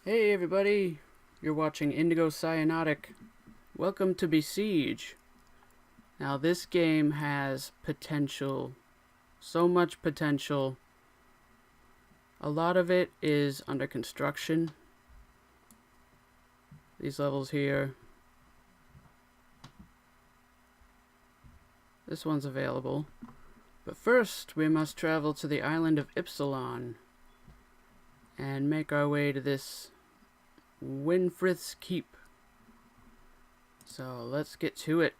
Hey everybody, you're watching Indigo Cyanotic. Welcome to Besiege. Now this game has potential, so much potential. A lot of it is under construction. These levels here. This one's available. But first we must travel to the island of Ypsilon and make our way to this Winfrith's Keep. So let's get to it.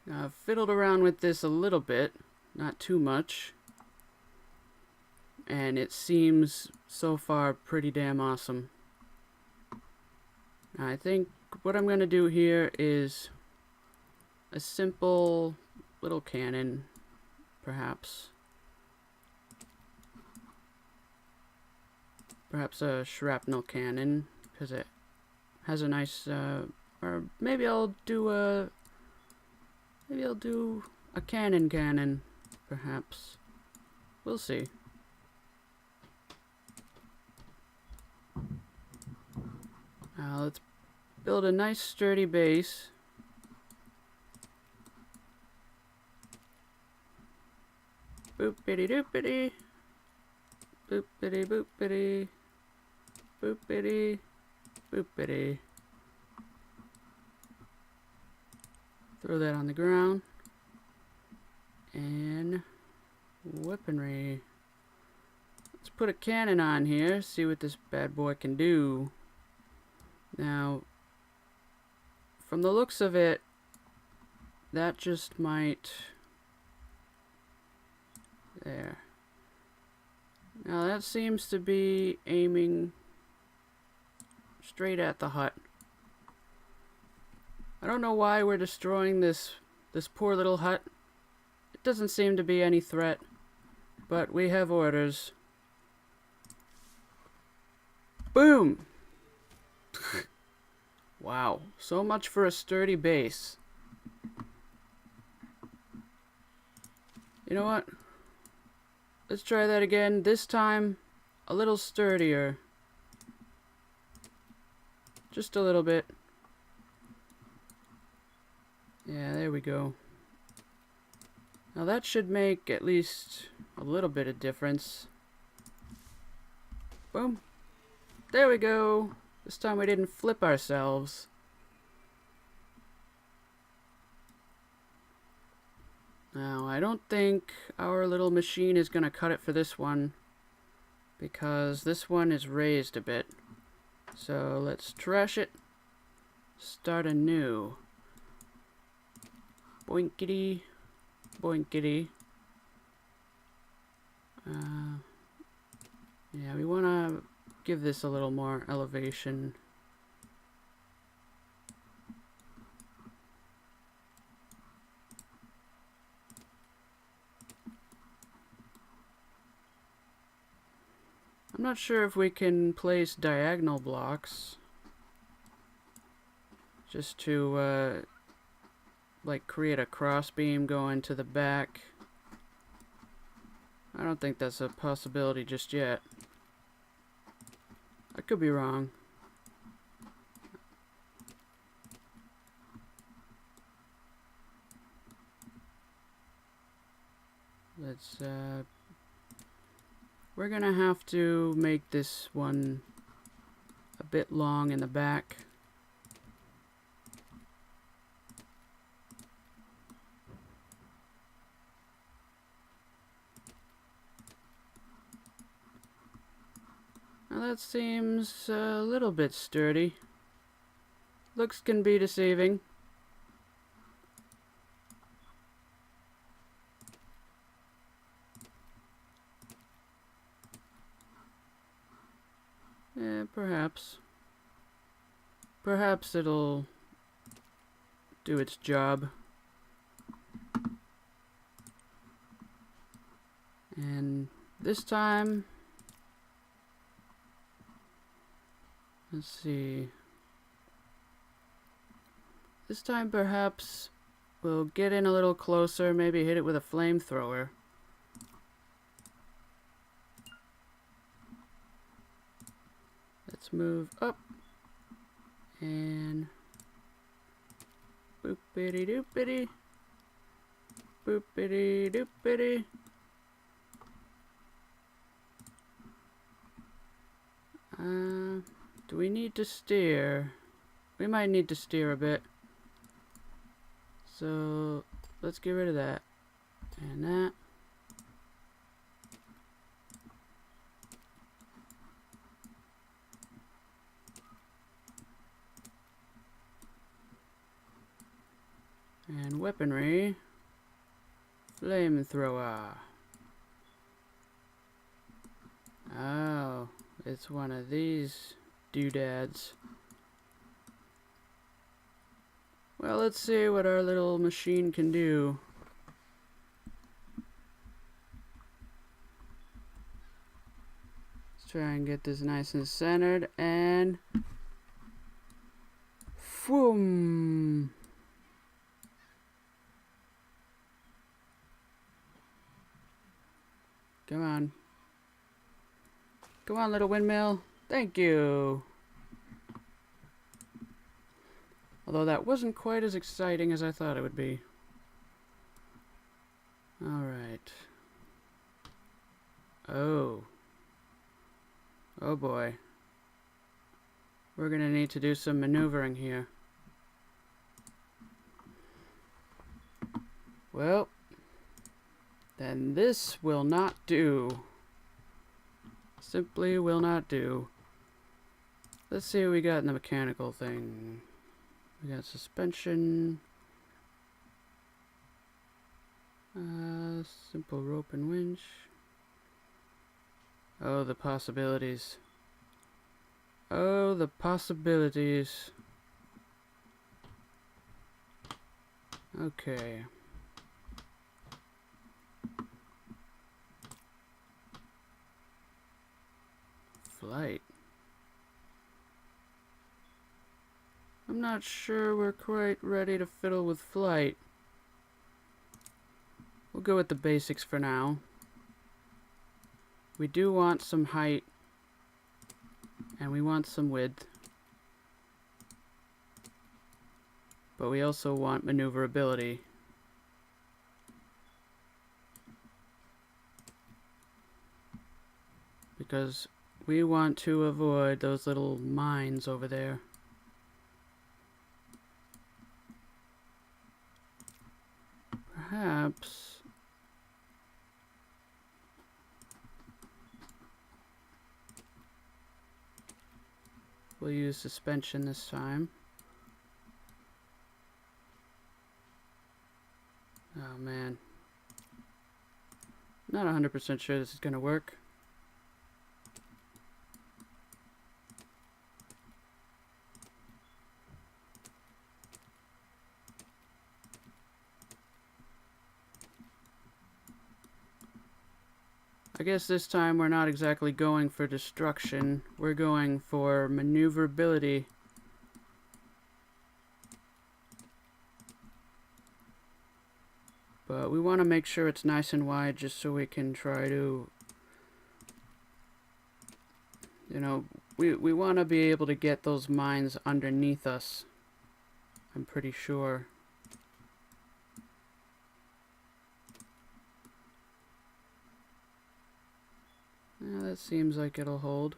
Now, I've fiddled around with this a little bit, not too much, and it seems so far pretty damn awesome. Now, I think what I'm going to do here is a simple little cannon, perhaps. Perhaps a shrapnel cannon, because it has a nice, or maybe I'll do a cannon, perhaps. We'll see. Now let's build a nice sturdy base. Boopity doopity. Boopity boopity. Boopity boopity. Throw that on the ground. And weaponry. Let's put a cannon on here, see what this bad boy can do. Now, from the looks of it, that just might... There. Now that seems to be aiming straight at the hut. I don't know why we're destroying this poor little hut. It doesn't seem to be any threat, but we have orders. Boom! Wow, so much for a sturdy base. You know what? Let's try that again. This time, a little sturdier. Just a little bit. Yeah, there we go. Now that should make at least a little bit of difference. Boom. There we go. This time we didn't flip ourselves. Now, I don't think our little machine is going to cut it for this one, because this one is raised a bit. So let's trash it, start anew. Boinkity, boinkity. Yeah, we want to give this a little more elevation. I'm not sure if we can place diagonal blocks just to like create a crossbeam going to the back. I don't think that's a possibility just yet. I could be wrong. Let's we're gonna have to make this one a bit long in the back. Now that seems a little bit sturdy. Looks can be deceiving. Yeah, perhaps. Perhaps it'll do its job. And this time, let's see. This time perhaps we'll get in a little closer, maybe hit it with a flamethrower. Let's move up. And boopity doopity. Boopity doopity. Do we need to steer? We might need to steer a bit. So let's get rid of that. And that. And weaponry. Flamethrower. Oh, it's one of these doodads. Well, let's see what our little machine can do. Let's try and get this nice and centered, and boom. Come on. Come on, little windmill. Thank you. Although that wasn't quite as exciting as I thought it would be. Alright. Oh. Oh boy. We're gonna need to do some maneuvering here. Well, then this will not do. Simply will not do. Let's see what we got in the mechanical thing. We got suspension. Simple rope and winch. Oh, the possibilities. Oh, the possibilities. Okay. Flight. I'm not sure we're quite ready to fiddle with flight. We'll go with the basics for now. We do want some height, and we want some width. But we also want maneuverability. Because we want to avoid those little mines over there. Perhaps we'll use suspension this time. Oh man. Not 100% sure this is gonna work. I guess this time we're not exactly going for destruction. We're going for maneuverability. But we want to make sure it's nice and wide just so we can try to, you know, we want to be able to get those mines underneath us. I'm pretty sure. Yeah, that seems like it'll hold.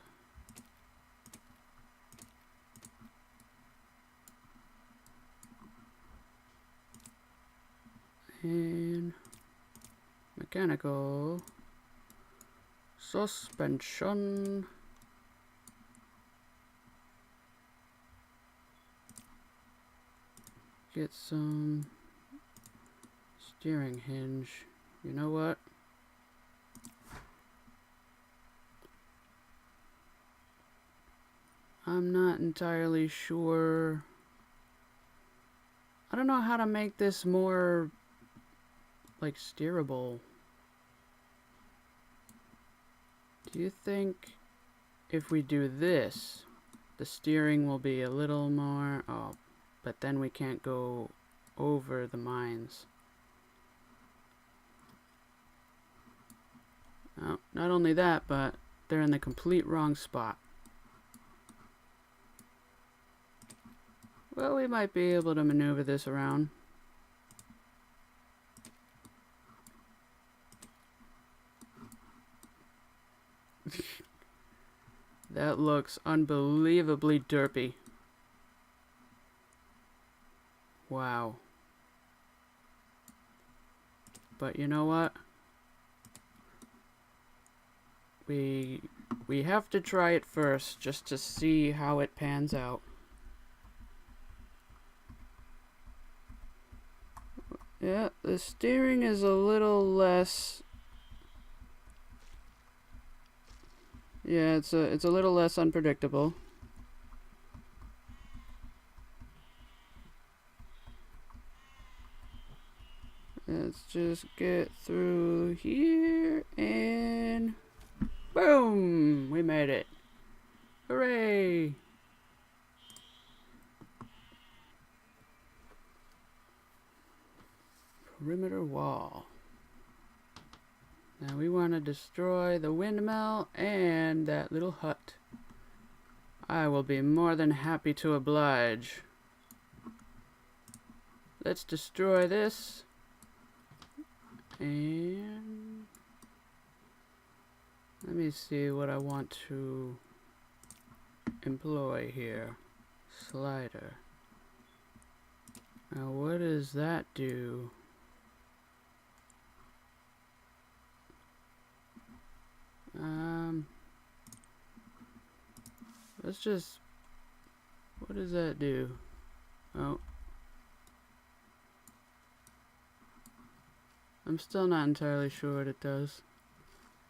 And mechanical suspension. Get some steering hinge. You know what? I'm not entirely sure. I don't know how to make this more like steerable. Do you think if we do this, the steering will be a little more... Oh, but then we can't go over the mines. Oh, not only that, but they're in the complete wrong spot. Well, we might be able to maneuver this around. That looks unbelievably derpy. Wow. But you know what? We have to try it first just to see how it pans out. Yeah, the steering is a little less. Yeah, it's a little less unpredictable. Let's just get through here and boom! We made it. Hooray! Perimeter wall. Now we want to destroy the windmill and that little hut. I will be more than happy to oblige. Let's destroy this. And let me see what I want to employ here. Slider. Now what does that do? Let's just, what does that do? Oh. I'm still not entirely sure what it does.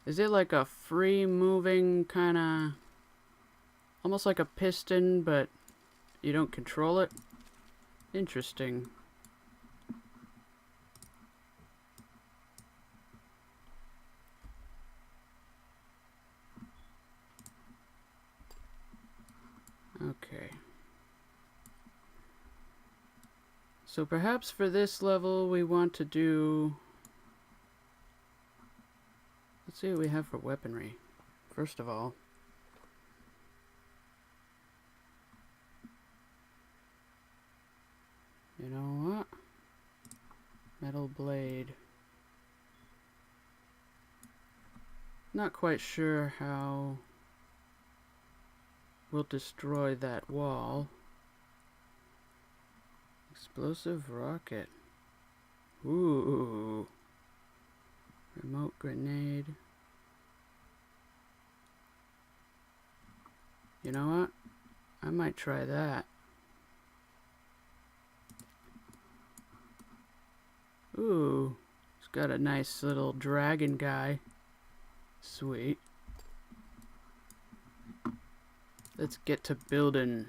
Is it like a free moving kinda, almost like a piston, but you don't control it? Interesting. Okay. So perhaps for this level we want to do... Let's see what we have for weaponry. First of all. You know what? Metal blade. Not quite sure how we'll destroy that wall. Explosive rocket. Ooh. Remote grenade. You know what? I might try that. Ooh. It's got a nice little dragon guy. Sweet. Let's get to building.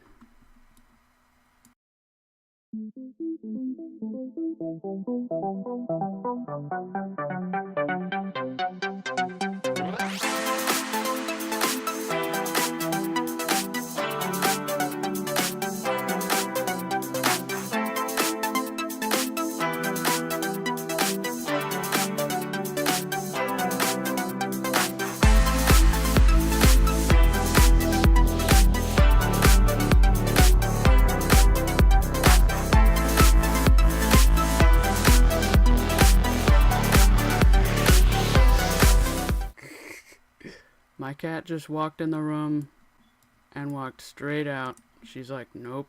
My cat just walked in the room and walked straight out. She's like, nope,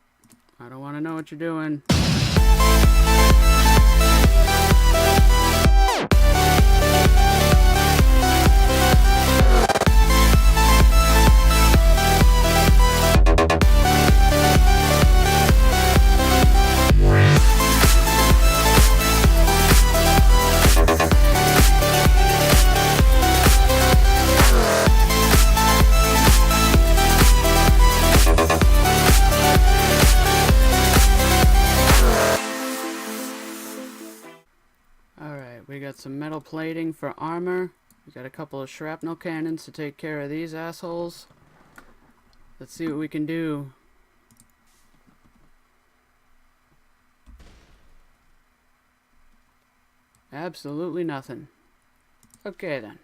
I don't want to know what you're doing. We got some metal plating for armor. We got a couple of shrapnel cannons to take care of these assholes. Let's see what we can do. Absolutely nothing. Okay then.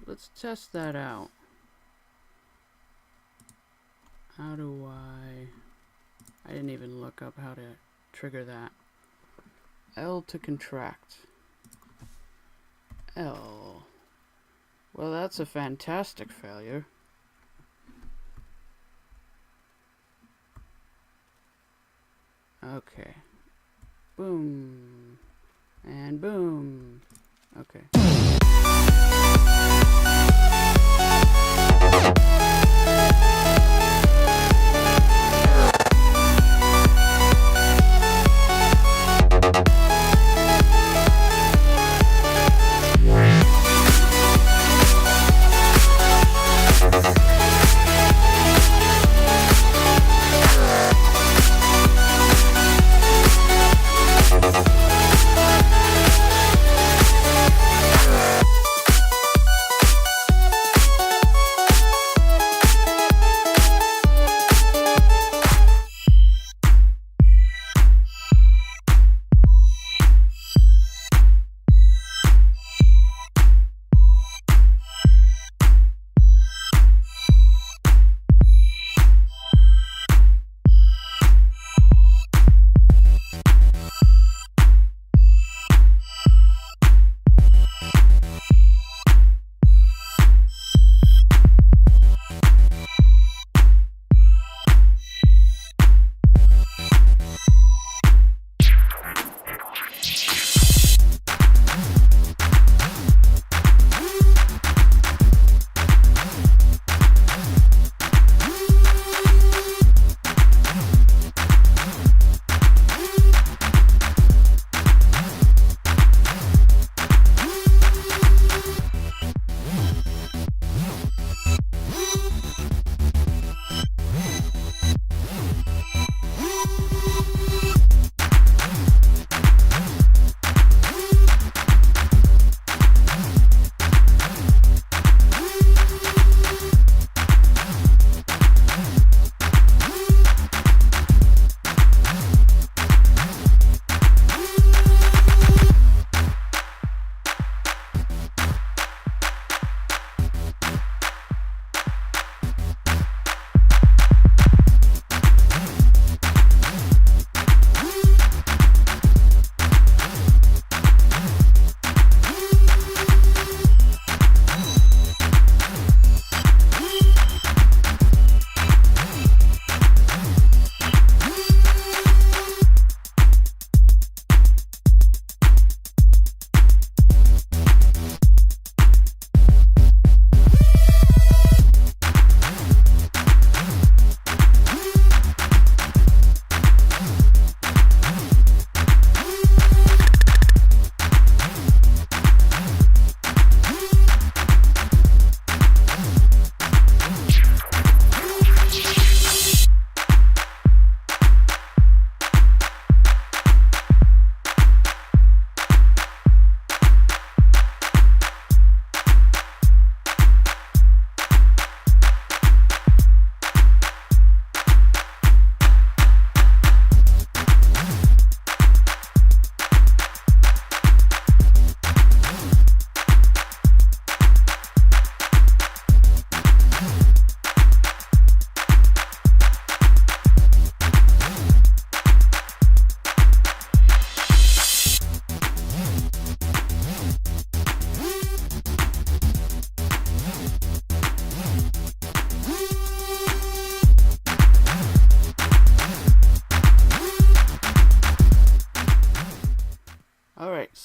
let's test that out. How do I didn't even look up how to trigger that. L to contract. L. Well, that's a fantastic failure. Okay. Boom. And boom. Okay.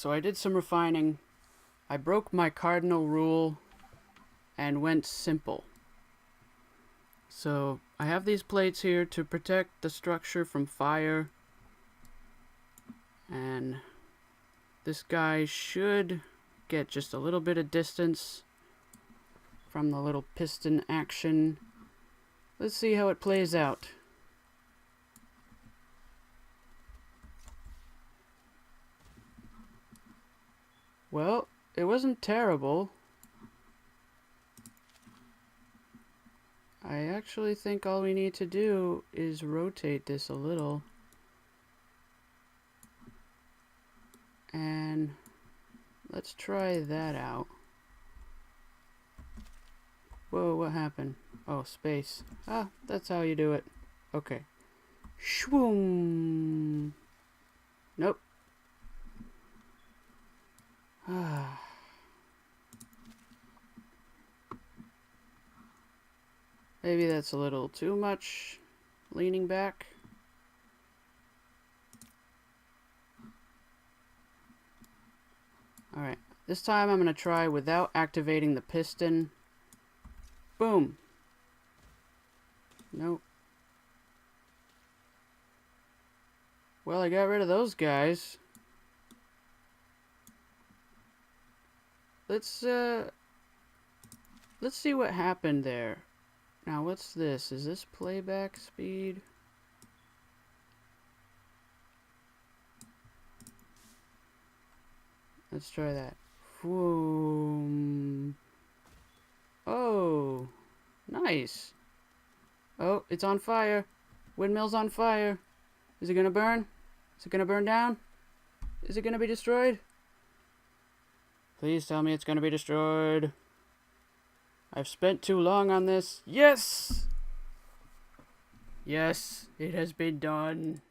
So I did some refining. I broke my cardinal rule and went simple. So I have these plates here to protect the structure from fire. And this guy should get just a little bit of distance from the little piston action. Let's see how it plays out. Well, it wasn't terrible. I actually think all we need to do is rotate this a little. And let's try that out. Whoa, what happened? Oh, space. Ah, that's how you do it. Okay. Shwoom. Nope. Ah. Maybe that's a little too much. Leaning back. Alright. This time I'm going to try without activating the piston. Boom. Nope. Well, I got rid of those guys. Let's see what happened there. Now, what's this? Is this playback speed? Let's try that. Whoom. Oh, nice. Oh, it's on fire. Windmill's on fire. Is it gonna burn? Is it gonna burn down? Is it gonna be destroyed? Please tell me it's gonna be destroyed. I've spent too long on this. Yes! Yes, it has been done.